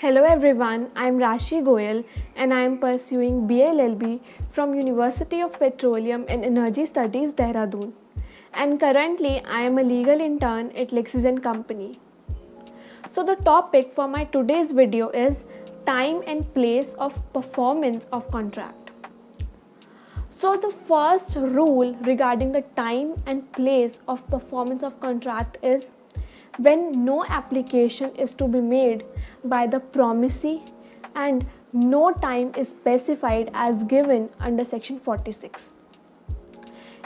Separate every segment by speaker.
Speaker 1: Hello everyone, I am Rashi Goyal and I am pursuing BLLB from University of Petroleum and Energy Studies, Dehradun. And currently I am a legal intern at Lexis & Company. So the topic for my today's video is time and place of performance of contract. So the first rule regarding the time and place of performance of contract is when no application is to be made by the promisee and no time is specified as given under section 46.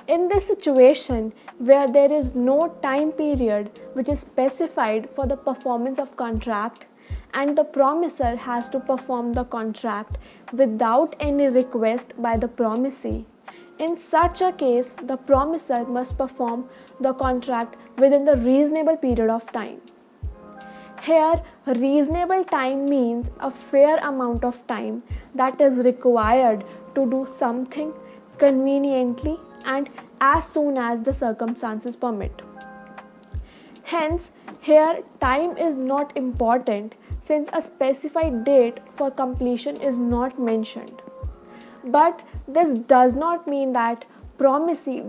Speaker 1: In this situation where there is no time period which is specified for the performance of contract and the promisor has to perform the contract without any request by the promisee, in such a case the promisor must perform the contract within the reasonable period of time. Here, reasonable time means a fair amount of time that is required to do something conveniently and as soon as the circumstances permit. Hence, here time is not important since a specified date for completion is not mentioned. But this does not mean that promisee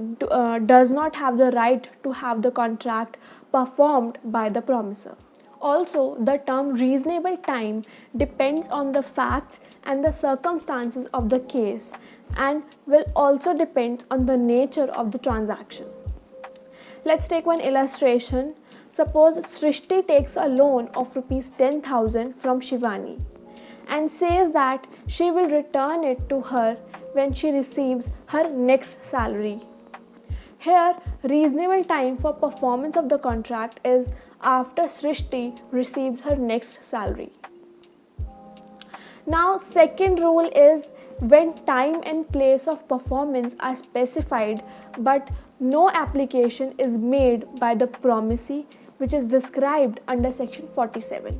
Speaker 1: does not have the right to have the contract performed by the promisor. Also, the term reasonable time depends on the facts and the circumstances of the case and will also depend on the nature of the transaction. Let's take one illustration. Suppose Srishti takes a loan of rupees 10,000 from Shivani and says that she will return it to her when she receives her next salary. Here, reasonable time for performance of the contract is after Srishti receives her next salary. Now, second rule is when time and place of performance are specified but no application is made by the promisee, which is described under section 47.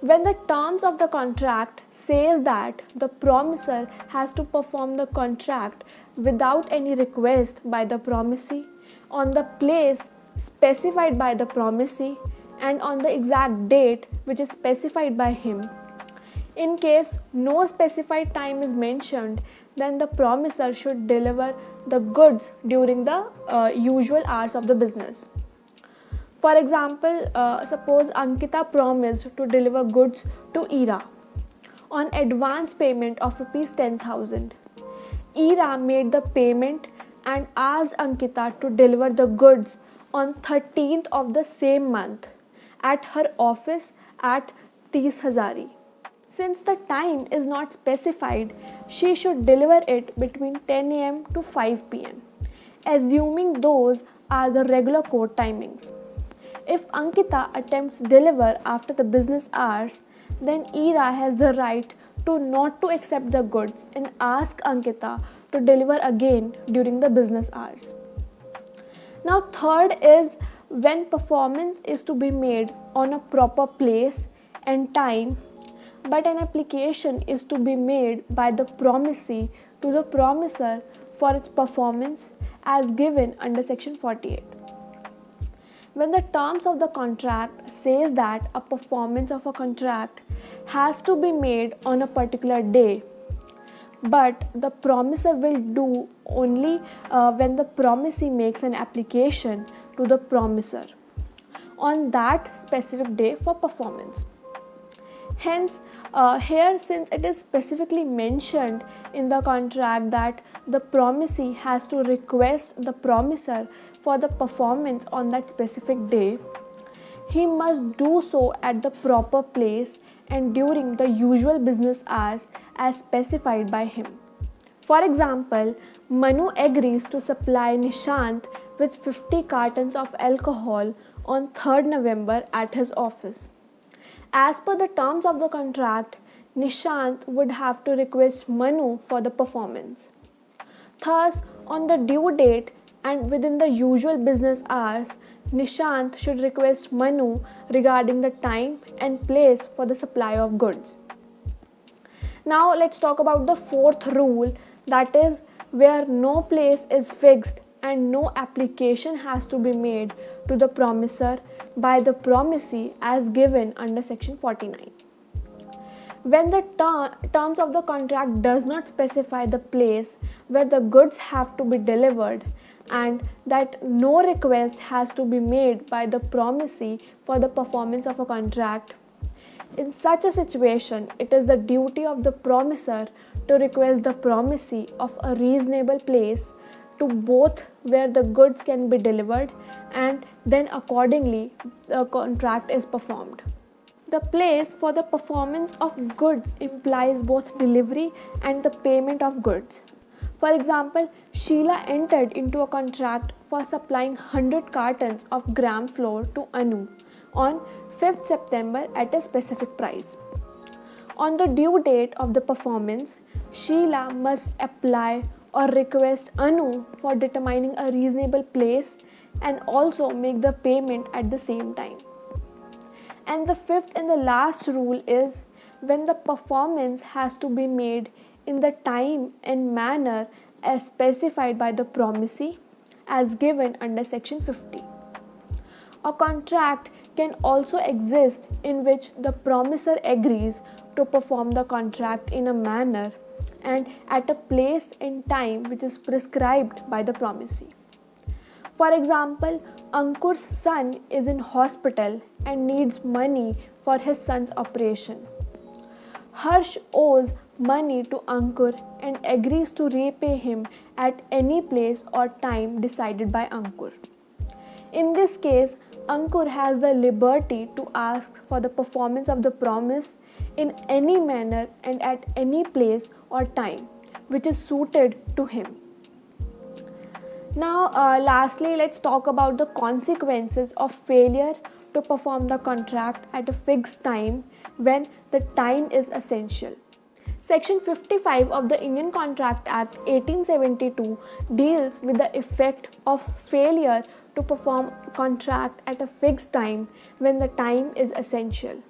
Speaker 1: When the terms of the contract says that the promisor has to perform the contract without any request by the promisee on the place specified by the promisee and on the exact date which is specified by him. In case no specified time is mentioned, then the promisor should deliver the goods during the usual hours of the business. For example, suppose Ankita promised to deliver goods to Ira on advance payment of rupees 10,000. Ira made the payment and asked Ankita to deliver the goods on 13th of the same month at her office at Tees Hazari. Since the time is not specified, she should deliver it between 10 am to 5 pm, assuming those are the regular court timings. If Ankita attempts deliver after the business hours, then Ira has the right to not to accept the goods and ask Ankita to deliver again during the business hours. Now, third is when performance is to be made on a proper place and time, but an application is to be made by the promisee to the promisor for its performance as given under section 48. When the terms of the contract says that a performance of a contract has to be made on a particular day, but the promisor will do only when the promisee makes an application to the promisor on that specific day for performance. Hence, here since it is specifically mentioned in the contract that the promisee has to request the promisor for the performance on that specific day, he must do so at the proper place and during the usual business hours as specified by him. For example, Manu agrees to supply Nishant with 50 cartons of alcohol on 3rd November at his office. As per the terms of the contract, Nishant would have to request Manu for the performance. Thus, on the due date and within the usual business hours, Nishant should request Manu regarding the time and place for the supply of goods. Now, let's talk about the fourth rule, that is where no place is fixed and no application has to be made to the promisor by the promisee as given under section 49. When the terms of the contract does not specify the place where the goods have to be delivered, and that no request has to be made by the promisee for the performance of a contract, in such a situation, it is the duty of the promisor to request the promisee of a reasonable place to both where the goods can be delivered, and then accordingly the contract is performed. The place for the performance of goods implies both delivery and the payment of goods. For example, Sheila entered into a contract for supplying 100 cartons of gram flour to Anu on 5th September at a specific price. On the due date of the performance, Sheila must apply or request Anu for determining a reasonable place and also make the payment at the same time. And the fifth and the last rule is when the performance has to be made in the time and manner as specified by the promisee as given under section 50. A contract can also exist in which the promisor agrees to perform the contract in a manner and at a place and time which is prescribed by the promisee. For example, Ankur's son is in hospital and needs money for his son's operation. Harsh owes money to Ankur and agrees to repay him at any place or time decided by Ankur. In this case, Ankur has the liberty to ask for the performance of the promise in any manner and at any place or time which is suited to him. Now, lastly, let's talk about the consequences of failure to perform the contract at a fixed time when the time is essential. Section 55 of the Indian Contract Act 1872 deals with the effect of failure to perform contract at a fixed time when the time is essential.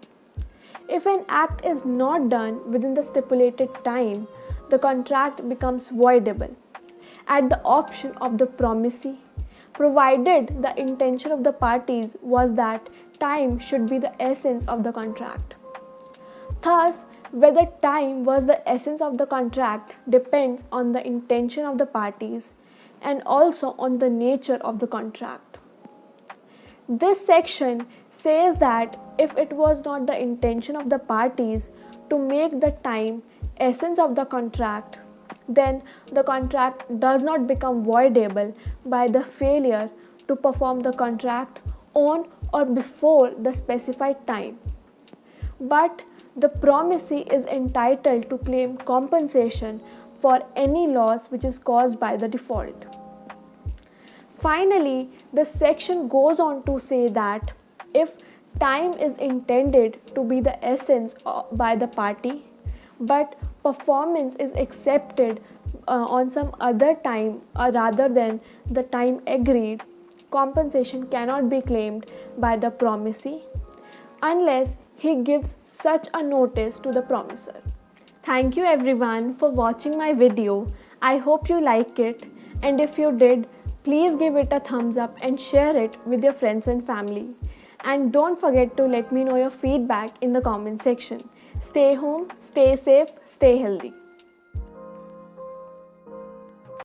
Speaker 1: If an act is not done within the stipulated time, the contract becomes voidable at the option of the promisee, provided the intention of the parties was that time should be the essence of the contract. Thus, whether time was the essence of the contract depends on the intention of the parties and also on the nature of the contract. This section says that if it was not the intention of the parties to make the time essence of the contract, then the contract does not become voidable by the failure to perform the contract on or before the specified time. But the promisee is entitled to claim compensation for any loss which is caused by the default. Finally, the section goes on to say that if time is intended to be the essence by the party, but performance is accepted on some other time rather than the time agreed, compensation cannot be claimed by the promisee unless he gives such a notice to the promisor. Thank you everyone for watching my video. I hope you like it, and if you did, please give it a thumbs up and share it with your friends and family. And don't forget to let me know your feedback in the comment section. Stay home, stay safe, stay healthy.